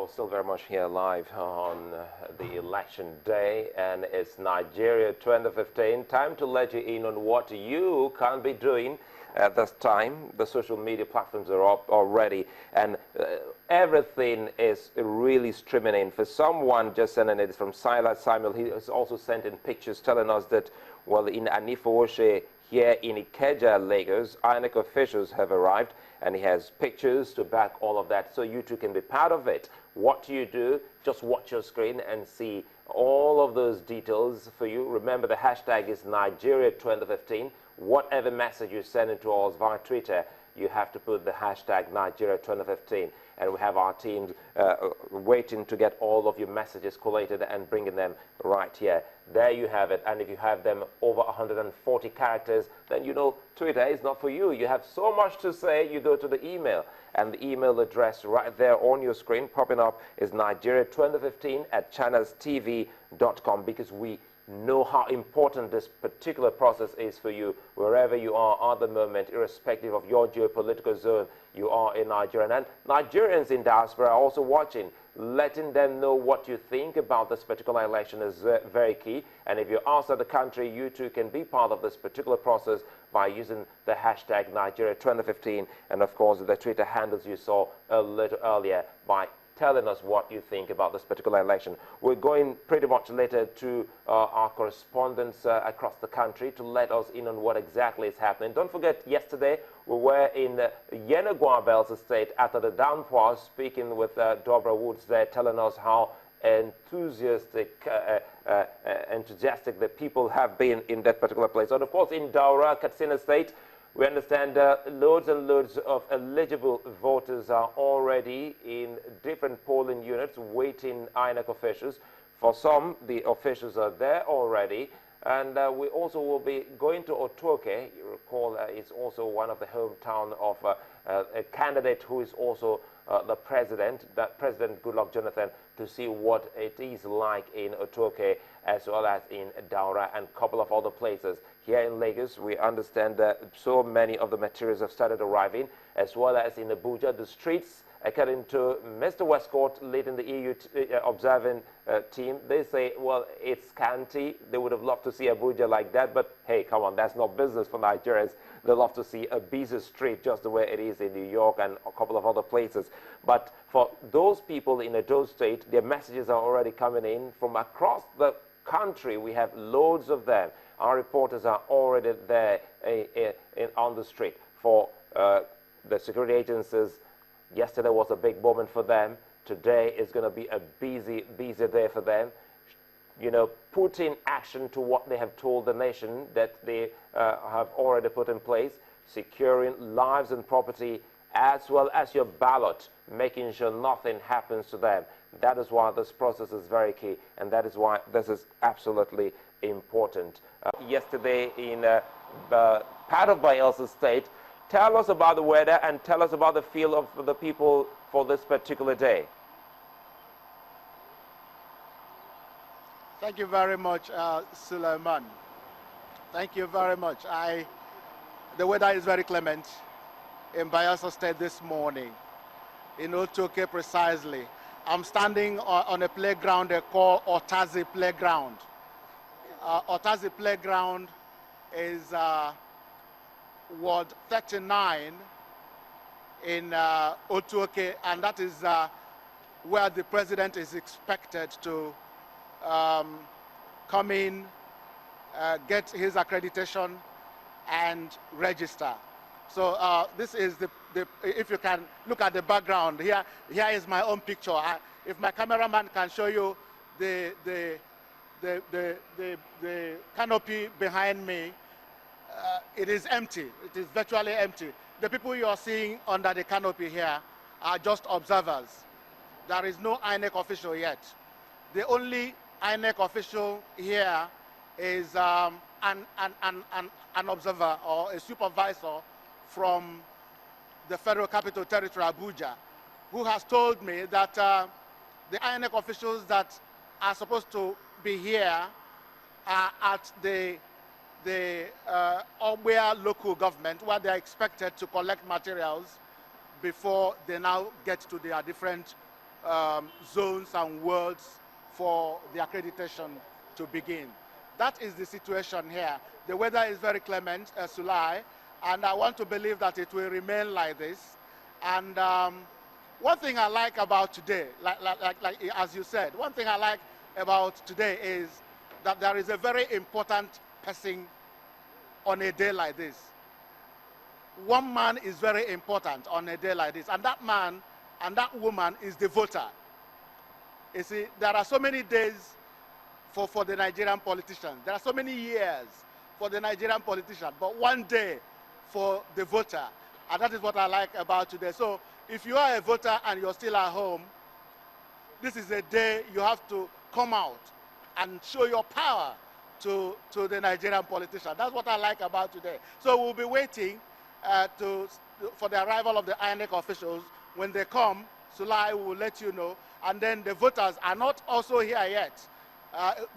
Well, still very much here live on the election day, and it's Nigeria 2015. Time to let you in on what you can be doing at this time. The social media platforms are up already, and everything is really streaming in. For someone just sending it from Silas Samuel, he has also sent in pictures telling us that, well, in Otuoke here in Ikeja, Lagos, INEC officials have arrived, and he has pictures to back all of that, so you too can be part of it. What do you do? Just watch your screen and see all of those details for you. Remember, the hashtag is Nigeria 2015. Whatever message you send into us via Twitter, you have to put the hashtag Nigeria 2015. And we have our teams waiting to get all of your messages collated and bringing them right here. There you have it. And if you have them over 140 characters, then you know Twitter is not for you. You have so much to say, you go to the email. And the email address right there on your screen popping up is Nigeria2015@channelstv.com, because we know how important this particular process is for you, wherever you are at the moment, irrespective of your geopolitical zone you are in Nigeria. And Nigerians in diaspora are also watching. Letting them know what you think about this particular election is very key. And if you're outside the country, you too can be part of this particular process by using the hashtag Nigeria 2015, and of course the Twitter handles you saw a little earlier, by telling us what you think about this particular election. We're going pretty much later to our correspondents across the country to let us in on what exactly is happening. Don't forget, yesterday we were in Yenagua, Bayelsa State, after the downpour, speaking with Dobra Woods there, telling us how enthusiastic the people have been in that particular place. And of course, in Daura, Katsina State, we understand loads and loads of eligible voters are already in different polling units waiting INEC officials. For some, the officials are there already. And we also will be going to Otuoke. You recall it's also one of the hometown of a candidate who is also the president, President Goodluck Jonathan, to see what it is like in Otuoke, as well as in Daura and a couple of other places. Here in Lagos, we understand that so many of the materials have started arriving, as well as in Abuja. The streets, according to Mr. Westcott, leading the EU observing team, they say, well, it's scanty. They would have loved to see Abuja like that, but hey, come on, that's not business for Nigerians. They love to see a busy street just the way it is in New York and a couple of other places. But for those people in Edo State, their messages are already coming in from across the country. We have loads of them. Our reporters are already there on the street. For the security agencies, yesterday was a big moment for them. Today is going to be a busy day for them. You know, putting action to what they have told the nation that they have already put in place, securing lives and property, as well as your ballot, making sure nothing happens to them. That is why this process is very key, and that is why this is absolutely important. Yesterday in part of Bayelsa State, tell us about the weather and tell us about the feel of the people for this particular day. Thank you very much, Suleiman. Thank you very much. The weather is very clement in Bayelsa State this morning, in Otuoke precisely. I'm standing on a playground they call Otazi Playground. Otazi Playground is Ward 39 in Otuoke, and that is where the president is expected to come in, get his accreditation and register. So this is if you can look at the background, here is my own picture. If my cameraman can show you the canopy behind me, it is empty. It is virtually empty. The people you are seeing under the canopy here are just observers. There is no INEC official yet. The only INEC official here is an observer or a supervisor from the Federal Capital Territory, Abuja, who has told me that the INEC officials that are supposed to be here are at the Ogbea local government, where they are expected to collect materials before they now get to their different zones and words for the accreditation to begin. That is the situation here. The weather is very clement, Sulai, and I want to believe that it will remain like this. And one thing I like about today, like as you said, one thing I like about today is that there is a very important person on a day like this. One man is very important on a day like this, and that man and that woman is the voter. You see, there are so many days for the Nigerian politicians. There are so many years for the Nigerian politician, but one day for the voter. And that is what I like about today. So if you are a voter and you're still at home, this is a day you have to come out and show your power to the Nigerian politician. That's what I like about today. So we'll be waiting for the arrival of the INEC officials. When they come, Sulai will let you know. And then the voters are not also here yet.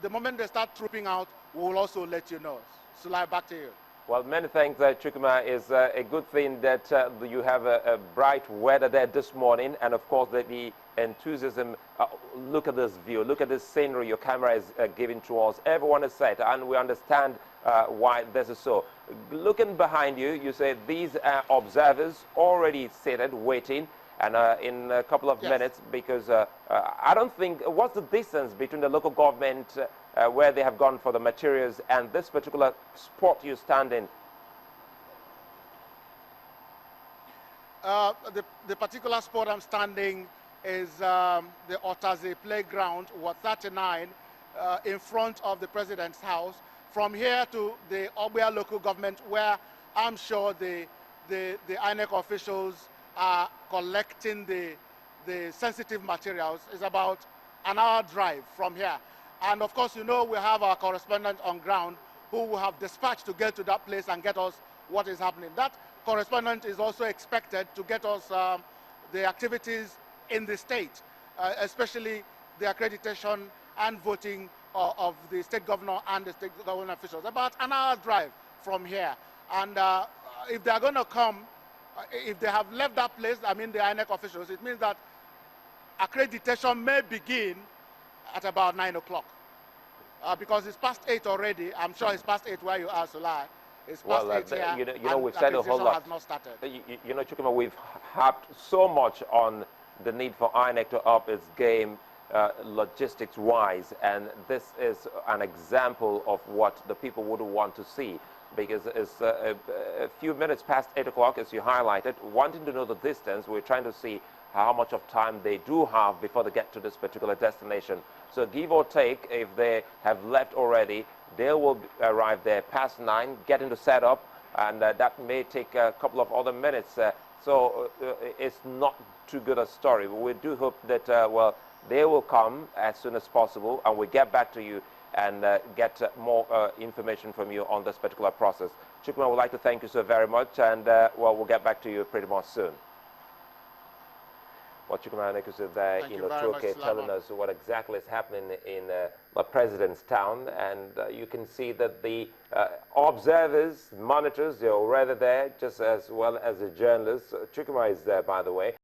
The moment they start trooping out, we will also let you know. Sulai, back to you. Well, many thanks, Chukwuma. It's a good thing that you have a bright weather there this morning, and of course the enthusiasm. Look at this view, look at this scenery your camera is giving to us. Everyone is set, and we understand why this is so. Looking behind you, you say these are observers already seated, waiting, and in a couple of minutes, because I don't think, what's the distance between the local government where they have gone for the materials and this particular spot you stand in? The particular spot I'm standing is the Otuoke playground, Ward 39, in front of the president's house. From here to the Obia local government, where I'm sure the INEC officials are collecting the sensitive materials, is about an hour drive from here. And of course, you know, we have our correspondent on ground who will have dispatched to get to that place and get us what is happening. That correspondent is also expected to get us the activities in the state, especially the accreditation and voting of the state governor and the state government officials. About an hour drive from here. And if they're going to come, if they have left that place, I mean the INEC officials, it means that accreditation may begin at about 9 o'clock. Because it's past 8 already. I'm sure it's past 8 where you are, Sulai. It's past 8 here, you know, we've said a whole lot. Has not started. You know, Chukwuma, we've harped so much on the need for INEC to up its game logistics-wise, and this is an example of what the people would want to see, because it's a few minutes past 8 o'clock, as you highlighted, wanting to know the distance. We're trying to see how much of time they do have before they get to this particular destination. So give or take, if they have left already, they will arrive there past 9, get into setup, and that may take a couple of other minutes. So it's not too good a story. But we do hope that, well, they will come as soon as possible, and we'll get back to you and get more information from you on this particular process. Chukwuma, I would like to thank you so very much, and well, we'll get back to you pretty much soon. Well, Chukwuma is there in Otuoke telling us what exactly is happening in the President's town, and you can see that the observers, monitors, they're already there, just as well as the journalists. Chukwuma is there, by the way.